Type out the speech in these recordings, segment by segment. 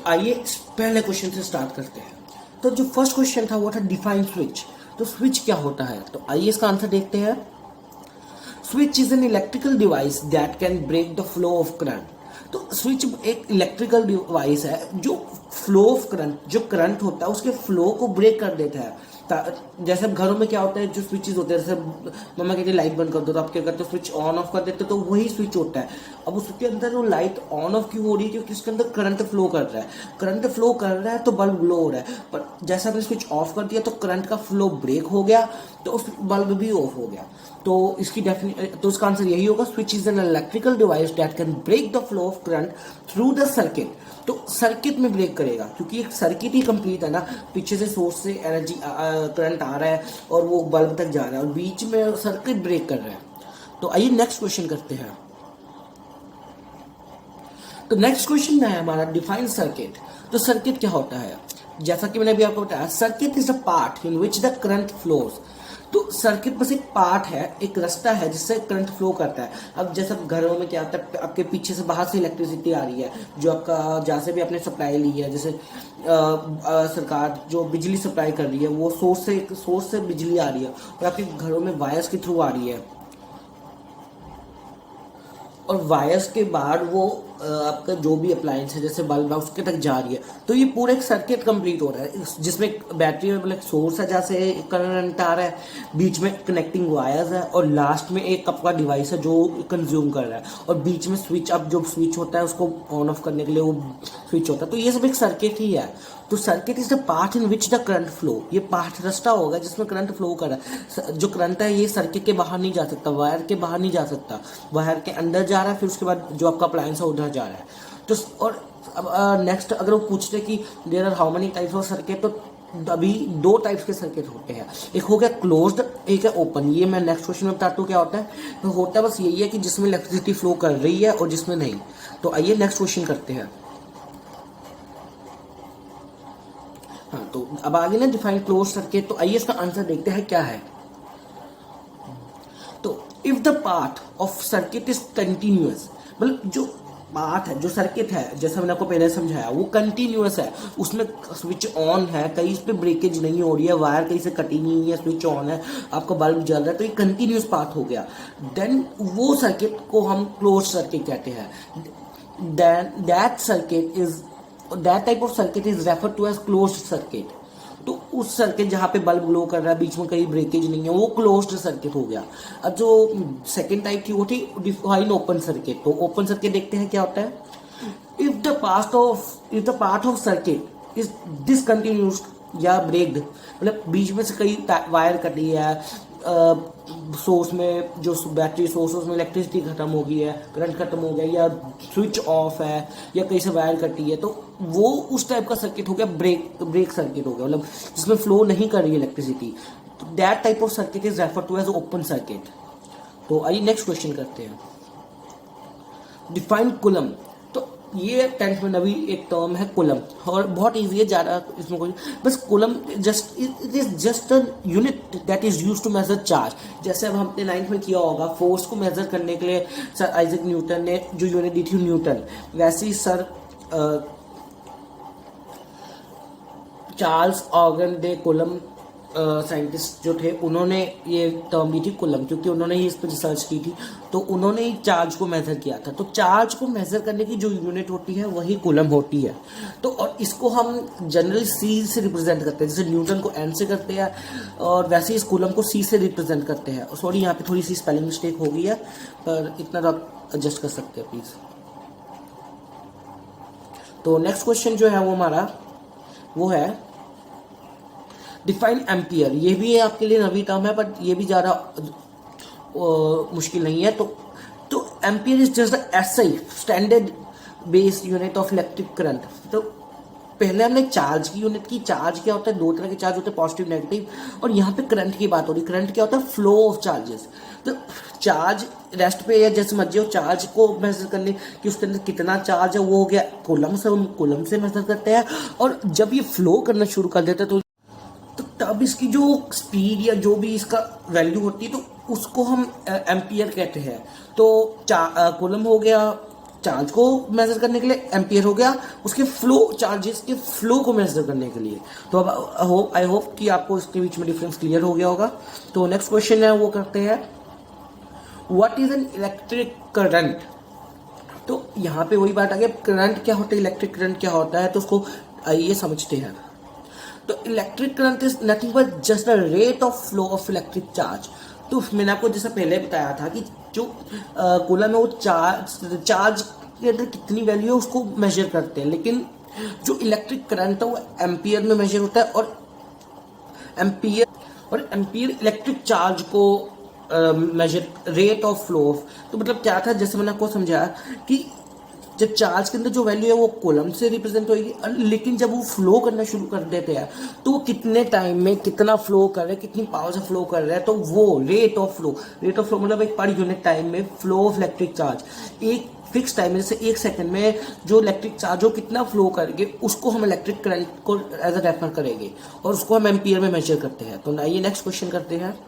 तो आइए पहले क्वेश्चन से स्टार्ट करते हैं। तो जो फर्स्ट क्वेश्चन था वो था डिफाइन स्विच। तो स्विच क्या होता है, तो आइए इसका आंसर देखते हैं। Switch is an electrical device that can break the flow of current. तो स्विच एक इलेक्ट्रिकल डिवाइस है जो फ्लो ऑफ करंट, जो करंट होता है उसके फ्लो को ब्रेक कर देता है। जैसे घरों में क्या होता है, जो स्विचेस होते हैं, जैसे मम्मा कहती है लाइट बंद कर दो, तो आप क्या करते हो, स्विच ऑन ऑफ कर देते हो, तो वही स्विच होता है। अब उसके अंदर वो लाइट ऑन ऑफ क्यों हो रही है, क्योंकि उसके अंदर करंट फ्लो कर रहा है। करंट फ्लो कर रहा है तो बल्ब ग्लो हो रहा है, पर जैसा आपने स्विच ऑफ कर दिया तो करंट का फ्लो ब्रेक हो गया, तो उस बल्ब भी ऑफ हो गया। तो इसकी तो इसका आंसर यही होगा, switch is an electrical device that can break the flow of current through the circuit. तो सर्किट में ब्रेक करेगा, क्योंकि एक सर्किट ही कंप्लीट है ना, पीछे से सोर्स से एनर्जी करंट आ रहा है और वो बल्ब तक जा रहा है और बीच में सर्किट ब्रेक कर रहा है। तो आइए नेक्स्ट क्वेश्चन करते हैं। तो नेक्स्ट क्वेश्चन है हमारा डिफाइन सर्किट। तो सर्किट क्या होता है, जैसा कि मैंने अभी आपको बताया, circuit is a part in which the current flows. तो सर्किट बस एक पार्ट है, एक रास्ता है जिससे करंट फ्लो करता है। अब जैसे घरों में क्या होता है, आपके पीछे से बाहर से इलेक्ट्रिसिटी आ रही है, जो आपका जहाँ से भी आपने सप्लाई ली है, जैसे सरकार जो बिजली सप्लाई कर रही है वो सोर्स से बिजली आ रही है और आपके घरों में वायर्स के थ्रू आ रही है, और वायर्स के बाद वो आपका जो भी अप्लायंस है जैसे बल्ब है उसके तक जा रही है। तो ये पूरा एक सर्किट कंप्लीट हो रहा है, जिसमें बैटरी में मतलब सोर्स है जहाँ से करंट आ रहा है, बीच में कनेक्टिंग वायर्स है और लास्ट में एक आपका डिवाइस है जो कंज्यूम कर रहा है, और बीच में स्विच, अब जो स्विच होता है उसको ऑन ऑफ करने के लिए वो स्विच होता है। तो ये सब एक सर्किट ही है। तो circuit is the part in which the current flow. ये पार्ट रास्ता होगा जिसमें करंट फ्लो कर रहा है। जो करंट है ये सर्किट के बाहर नहीं जा सकता, वायर के बाहर नहीं जा सकता, वायर के अंदर जा रहा है, फिर उसके बाद जो आपका अप्लायंस है उधर जा रहा है। तो और अब नेक्स्ट अगर वो पूछते कि there are how many types of circuit, तो अभी दो टाइप्स के सर्किट होते हैं, एक हो गया क्लोज्ड, एक है ओपन। ये मैं नेक्स्ट क्वेश्चन में बताता हूँ क्या होता है। तो होता है बस यही है कि जिसमें इलेक्ट्रिसिटी फ्लो कर रही है और जिसमें नहीं। तो आइए नेक्स्ट क्वेश्चन करते हैं। हाँ, तो अब आगे ना डिफाइन क्लोज सर्किट। तो आइए इसका आंसर देखते हैं क्या है। तो if the part of circuit is continuous, मतलब जो पार्ट है, जो सर्किट है, जैसा मैंने आपको पहले समझाया, वो कंटिन्यूअस है, उसमें स्विच ऑन है, कहीं इस पे ब्रेकेज नहीं हो रही है, वायर कहीं से कटी नहीं है, स्विच ऑन है, आपका बल्ब जल रहा है, तो ये कंटिन्यूअस पार्ट हो गया। देन वो सर्किट को हम क्लोज सर्किट कहते हैं। Then that type of circuit is referred to as closed circuit. तो उस सर्किट जहाँ पे बल्ब ग्लो कर रहा है, बीच में कहीं ब्रेकेज नहीं है, वो क्लोज्ड सर्किट हो गया। अब जो सेकंड टाइप थी वो थी डिफाइन ओपन सर्किट। तो ओपन सर्किट देखते हैं क्या होता है। If the part of circuit is discontinued या ब्रेक्ड, मतलब बीच में से कई वायर कटी है, सोर्स में जो बैटरी सोर्स उसमें इलेक्ट्रिसिटी खत्म हो गई है, करंट खत्म हो गया, या स्विच ऑफ है, या कहीं से वायर कटी है, तो वो उस टाइप का सर्किट हो गया, ब्रेक सर्किट हो गया, मतलब जिसमें फ्लो नहीं कर रही है इलेक्ट्रिसिटी। तो that type of circuit is refer to as open circuit. तो आइए नेक्स्ट क्वेश्चन करते हैं। Define coulomb. तो ये 10th में नवी एक टर्म है कूलम, और बहुत इजी है, ज़्यादा इसमें कोई, बस coulomb it is just a unit that is use to measure charge. जैसे अब हमने 9th में किया होगा, फोर्स को मेजर करने के लिए सर आइजैक न्यूटन ने जो यूनिट दी थी न्यूटन, वैसे ही sir Charles Augustin de Coulomb scientist जो थे, उन्होंने ये टर्म दी थी कूलम, क्योंकि उन्होंने ही इस पर रिसर्च की थी, तो उन्होंने ही चार्ज को मेजर किया था। तो चार्ज को मेजर करने की जो यूनिट होती है वही कूलम होती है। तो और इसको हम जनरली सी से रिप्रेजेंट करते हैं, जैसे न्यूटन को एन से करते हैं, और वैसे इस कूलम को सी से रिप्रेजेंट करते हैं। सॉरी, यहाँ पे थोड़ी सी स्पेलिंग मिस्टेक हो गई है, पर इतना तो आप एडजस्ट कर सकते हैं प्लीज़। तो नेक्स्ट क्वेश्चन जो है वो हमारा वो है डिफाइन एम्पियर। ये भी आपके लिए नवी टर्म है, बट ये भी ज़्यादा मुश्किल नहीं है। तो ampere is just the SI standard base unit of electric current. तो पहले हमने चार्ज की यूनिट की। चार्ज क्या होता है, दो तरह के चार्ज होते हैं, पॉजिटिव नेगेटिव, और यहाँ पे करंट की बात हो रही। करंट क्या होता है, फ्लो ऑफ चार्जेस। तो चार्ज रेस्ट पे या जैसे मर्जी हो, चार्ज को मेजर करने कि उसके अंदर कितना चार्ज है वो हो गया कूलम से, हम कूलम से मेजर करते हैं। और जब ये फ्लो करना शुरू कर देता है तो तब इसकी जो स्पीड या जो भी इसका वैल्यू होती है तो उसको हम एम्पियर कहते हैं। तो कूलम हो गया चार्ज को मेजर करने के लिए, एम्पियर हो गया उसके फ्लो, चार्जेस के फ्लो को मेजर करने के लिए। तो अब आई होप कि आपको इसके बीच में डिफरेंस क्लियर हो गया होगा। तो नेक्स्ट क्वेश्चन है वो करते हैं, what is an electric current. तो यहाँ पे वही बात आ गई, करंट क्या होता है, इलेक्ट्रिक करंट क्या होता है, तो उसको आइए समझते हैं। तो electric current is nothing but just the rate of flow of electric charge. तो मैंने आपको जैसा पहले बताया था कि जो कूलम है वो चार्ज के अंदर कितनी वैल्यू है उसको मेजर करते हैं, लेकिन जो इलेक्ट्रिक करंट है वो एम्पियर में मेजर होता है, एम्पियर इलेक्ट्रिक चार्ज को measure, rate of flow of. तो मतलब क्या था, जैसे मैंने आपको समझाया कि जब चार्ज के अंदर जो वैल्यू है वो कूलम से रिप्रेजेंट होगी, लेकिन जब वो फ्लो करना शुरू कर देते हैं तो वो कितने टाइम में कितना फ्लो कर रहे हैं, कितनी पावर से फ्लो कर रहे हैं, तो वो रेट ऑफ फ्लो मतलब एक पर यूनिट टाइम में फ्लो ऑफ इलेक्ट्रिक चार्ज, एक फिक्स टाइम में, जैसे 1 सेकंड में जो इलेक्ट्रिक चार्ज हो कितना फ्लो करेंगे उसको हम इलेक्ट्रिक करंट को एज अ रेफर करेंगे और उसको हम एम्पियर में मेजर करते हैं। तो आइए नेक्स्ट क्वेश्चन करते हैं।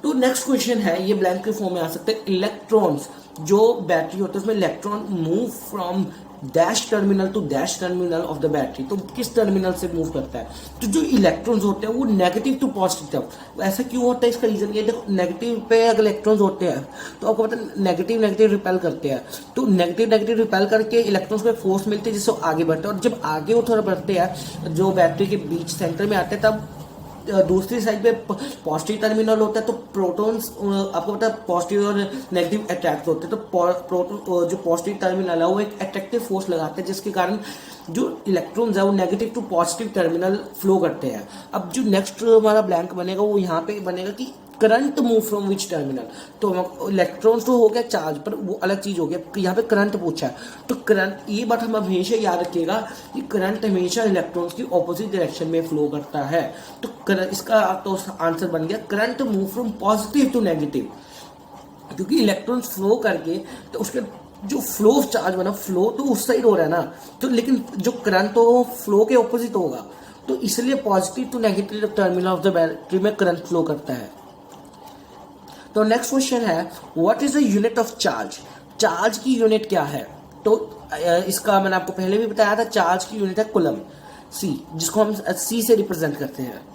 तो नेक्स्ट क्वेश्चन है, ये ब्लैंक के फॉर्म में आ सकते हैं, इलेक्ट्रॉन्स, जो बैटरी होता है उसमें electron move from dash terminal to dash terminal of the battery, तो किस टर्मिनल से मूव करता है। तो जो इलेक्ट्रॉन्स होते हैं वो नेगेटिव टू पॉजिटिव, ऐसा क्यों होता है, इसका रीजन ये देखो, नेगेटिव पे अगर इलेक्ट्रॉन्स होते हैं तो आपको पता है नेगेटिव नेगेटिव रिपेल करते हैं, तो नेगेटिव नेगेटिव रिपेल करके इलेक्ट्रॉन्स को फोर्स मिलती है जिससे आगे बढ़ते हैं, और जब आगे वो थोड़ा बढ़ते हैं जो बैटरी के बीच सेंटर में आते हैं तब दूसरी साइड पे पॉजिटिव टर्मिनल होता है, तो प्रोटॉन्स आपको पता है पॉजिटिव और नेगेटिव अट्रैक्ट होते हैं, तो प्रोटॉन जो पॉजिटिव टर्मिनल है वो एक अट्रैक्टिव फोर्स लगाते हैं जिसके कारण जो इलेक्ट्रॉन्स है वो negative to positive terminal flow करते हैं। अब जो नेक्स्ट हमारा ब्लैंक बनेगा वो यहाँ पे बनेगा कि current move from which terminal, तो इलेक्ट्रॉन्स तो हो गया चार्ज पर वो अलग चीज हो गया, यहाँ पे करंट पूछा है, तो करंट, ये बात हम हमेशा याद रखिएगा कि करंट हमेशा इलेक्ट्रॉन्स की ऑपोजिट डायरेक्शन में फ्लो करता है। तो इसका तो आंसर बन गया current move from positive to negative, क्योंकि इलेक्ट्रॉन्स फ्लो करके तो उसके जो फ्लो ऑफ चार्ज बना, फ्लो तो उस साइड हो रहा है ना, तो लेकिन जो करंट तो फ्लो के ऑपोजिट होगा, तो इसलिए positive to negative terminal of the battery में करंट फ्लो करता है। तो नेक्स्ट क्वेश्चन है, what is the unit of charge. Charge की यूनिट क्या है, तो इसका मैंने आपको पहले भी बताया था, चार्ज की यूनिट है कूलम, सी, जिसको हम सी से रिप्रेजेंट करते हैं।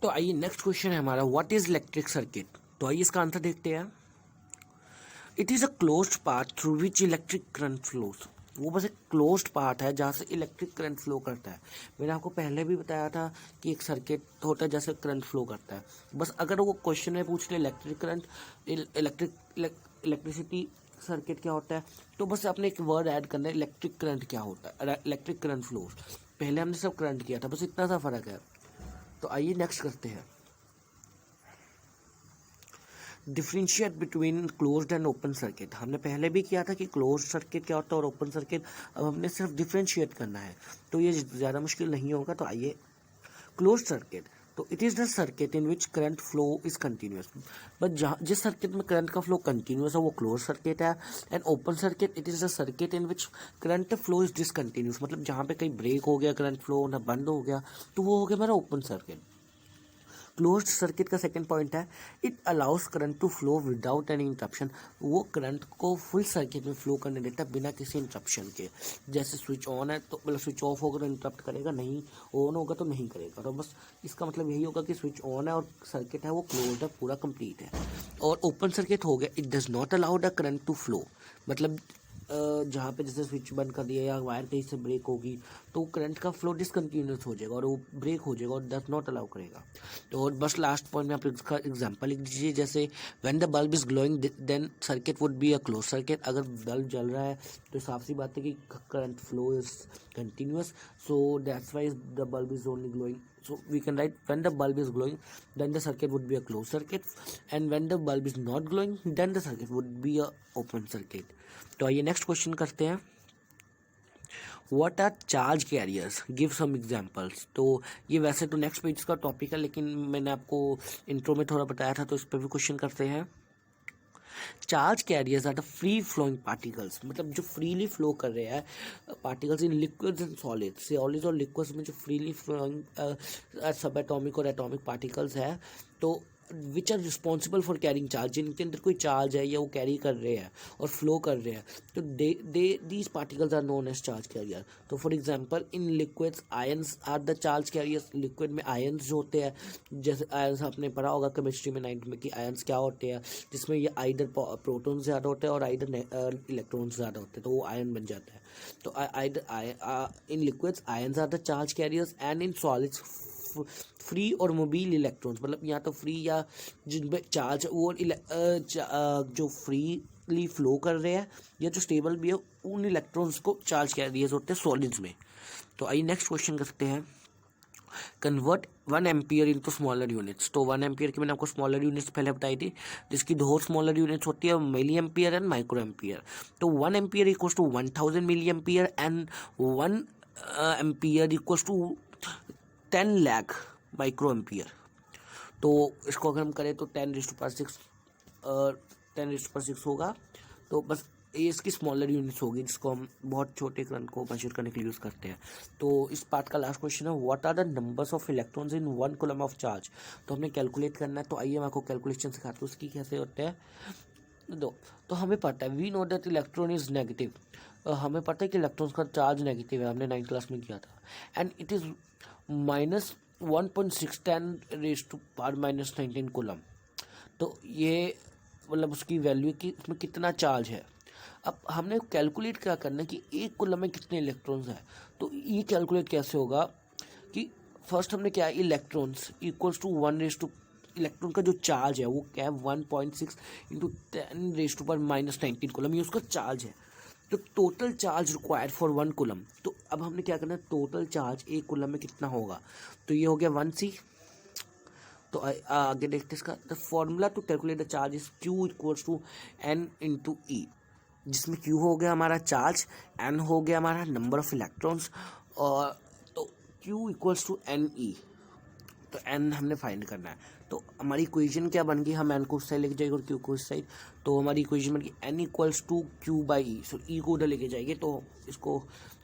तो आइए नेक्स्ट क्वेश्चन है हमारा, व्हाट इज इलेक्ट्रिक सर्किट। तो आइए इसका आंसर देखते हैं। It is a closed path through which electric current flows. वो बस एक क्लोज्ड पाथ है जहाँ से इलेक्ट्रिक करंट फ्लो करता है। मैंने आपको पहले भी बताया था कि एक सर्किट होता है जैसे करंट फ्लो करता है। बस अगर वो क्वेश्चन में पूछ ले इलेक्ट्रिक करंट, इलेक्ट्रिसिटी सर्किट क्या होता है, तो बस आपने एक वर्ड ऐड करना है, इलेक्ट्रिक करंट क्या होता है, इलेक्ट्रिक करंट फ्लोज। पहले हमने सब करंट किया था, बस इतना सा फर्क है। तो आइए नेक्स्ट करते हैं, differentiate between closed end open circuit. हमने पहले भी किया था कि क्लोज्ड सर्किट क्या होता है और ओपन सर्किट, अब हमने सिर्फ डिफरेंशिएट करना है, तो ये ज़्यादा मुश्किल नहीं होगा। तो आइए, क्लोज्ड सर्किट, तो it is the circuit in which current flow is continuous. But जहाँ जिस सर्किट में करंट का फ्लो कंटिन्यूस है वो क्लोज सर्किट है। And open circuit, it is the circuit in which current flow is discontinuous, मतलब जहाँ पे कहीं ब्रेक हो गया, करंट फ्लो ना बंद हो गया, तो वो हो गया हमारा ओपन सर्किट। क्लोज्ड सर्किट का सेकंड पॉइंट है, it allows current to flow without any interruption. वो करंट को फुल सर्किट में फ्लो करने देता है बिना किसी इंटरप्शन के। जैसे स्विच ऑन है तो मतलब स्विच ऑफ होगा तो इंटरप्ट करेगा नहीं, ऑन होगा तो नहीं करेगा। तो बस इसका मतलब यही होगा कि स्विच ऑन है और सर्किट है वो क्लोज्ड है, पूरा कंप्लीट है। और ओपन सर्किट हो गया, it does not allow the current to flow, मतलब जहाँ पे जैसे स्विच बंद कर दिया या वायर कहीं से ब्रेक होगी तो करंट का फ्लो डिसकंटिन्यूस हो जाएगा और वो ब्रेक हो जाएगा और डज नॉट अलाउ करेगा। तो और बस लास्ट पॉइंट में आप इसका एग्जांपल लिख दीजिए, जैसे when the bulb is glowing then circuit would be a close circuit. अगर बल्ब जल रहा है तो साफ सी बात है कि current flow is continuous, so that's why the bulb is only glowing. So we can write when the bulb is glowing then the circuit would be a closed circuit, and when the bulb is not glowing then the circuit would be a open circuit. तो आइए next question करते हैं, what are charge carriers, give some examples. तो ये वैसे तो next page का topic है लेकिन मैंने आपको इंट्रो में थोड़ा बताया था तो इस पर भी क्वेश्चन करते हैं। Charge carriers are the free flowing particles, मतलब जो फ्रीली फ्लो कर रहे हैं particles in liquids and solids और लिक्विड्स में जो फ्रीली फ्लोइंग सब एटॉमिक और एटॉमिक पार्टिकल्स है, तो which are responsible for carrying charge, जिनके अंदर कोई चार्ज है या वो कैरी कर रहे हैं और फ्लो कर रहे हैं, तो these particles are known as charge carrier. तो for example in liquids ions are the charge carriers. Liquid में आयंस जो होते हैं, जैसे आयंस आपने पढ़ा होगा केमिस्ट्री में 9th में कि आयंस क्या होते हैं, जिसमें ये आइदर प्रोटॉन ज़्यादा होते हैं और आइदर इलेक्ट्रॉन्स ज़्यादा होते हैं, तो वो आयन बन जाता है। तो in liquids ions are the charge carriers and in solids free और मोबाइल इलेक्ट्रॉन्स, मतलब या तो फ्री या जिनपे चार्ज वो जो फ्रीली फ्लो कर रहे हैं या जो स्टेबल भी है, उन इलेक्ट्रॉन्स को चार्ज कैरियर्स होते हैं सॉलिड्स में। तो आइए नेक्स्ट क्वेश्चन करते हैं, convert 1 ampere into smaller units. तो 1 एम्पियर की मैंने आपको स्मॉलर यूनिट्स पहले बताई थी, जिसकी दो स्मॉलर यूनिट्स होती है milli ampere and micro ampere. तो 1 ampere equals to 1000 milli ampere and 1 ampere equals to 10 lakh micro ampere. तो इसको अगर हम करें तो 10⁻6 होगा। तो बस ये इसकी स्मॉलर यूनिट्स होगी, जिसको हम बहुत छोटे करंट को मेजर करने के लिए यूज़ करते हैं। तो इस पार्ट का लास्ट क्वेश्चन है, what are the numbers of electrons in 1 coulomb of charge. तो हमने कैलकुलेट करना है, तो आइए मैं आपको कैलकुलेशन सिखाता हूँ उसकी कैसे होते हैं। तो हमें पता है, we know that electron is negative. हमें पता है कि इलेक्ट्रॉन्स का चार्ज नेगेटिव है, हमने 9th क्लास में किया था। And it is -1.610⁻⁻19 coulomb. तो ये मतलब उसकी वैल्यू कि उसमें कितना चार्ज है। अब हमने कैलकुलेट क्या करना है कि एक कूलम में कितने इलेक्ट्रॉन्स हैं। तो ये कैलकुलेट कैसे होगा कि फर्स्ट हमने क्या है, इलेक्ट्रॉन्स इक्वल्स टू 1 इलेक्ट्रॉन का जो चार्ज है वो क्या है 1.6 इंटू 10⁻⁻19 कूलम, ये उसका चार्ज है। तो total charge required for 1 coulomb. तो अब हमने क्या करना है, टोटल चार्ज एक कूलम में कितना होगा, तो ये हो गया 1c। तो आगे देखते इसका, the formula to calculate the charge is Q equals to N into E, जिसमें Q हो गया हमारा चार्ज, N हो गया हमारा नंबर ऑफ इलेक्ट्रॉन्स, और तो Q इक्वल्स टू NE। तो N हमने फाइंड करना है। तो हमारी इक्वेशन क्या बन गई, हम N को उस साइड लेके जाएंगे और Q को उस साइड। तो हमारी इक्वेशन बन गई N equals to Q/E। So E को उधर लेके जाएंगे, तो इसको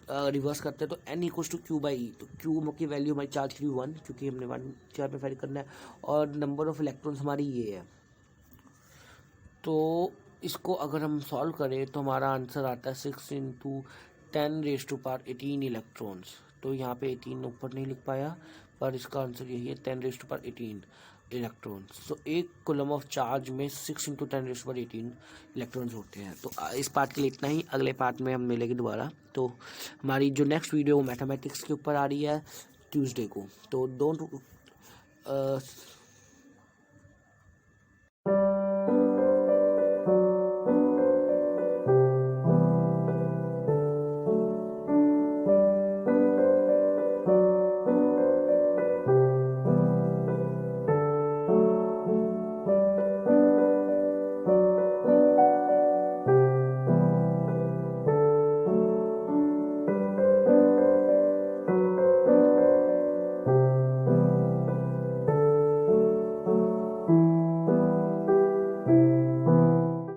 रिवर्स करते हैं, तो N इक्वल्स टू Q/E। तो Q की वैल्यू हमारी चार्ज की 1, क्योंकि हमने 1 चार्ज में फाइंड करना है, और नंबर ऑफ इलेक्ट्रॉन्स हमारी ये है। तो इसको अगर हम सॉल्व करें तो हमारा आंसर आता है 6 इंटू 10⁻18 इलेक्ट्रॉन्स। तो यहाँ पे 18 ऊपर नहीं लिख पाया, पर इसका आंसर यही है 10⁻18 इलेक्ट्रॉन्स। तो एक कूलम ऑफ चार्ज में 6 इंटू 10⁻18 इलेक्ट्रॉन्स होते हैं। तो इस पार्ट के लिए इतना ही, अगले पार्ट में हम मिलेंगे दोबारा। तो हमारी जो नेक्स्ट वीडियो मैथमेटिक्स के ऊपर आ रही है ट्यूसडे को। तो डोंट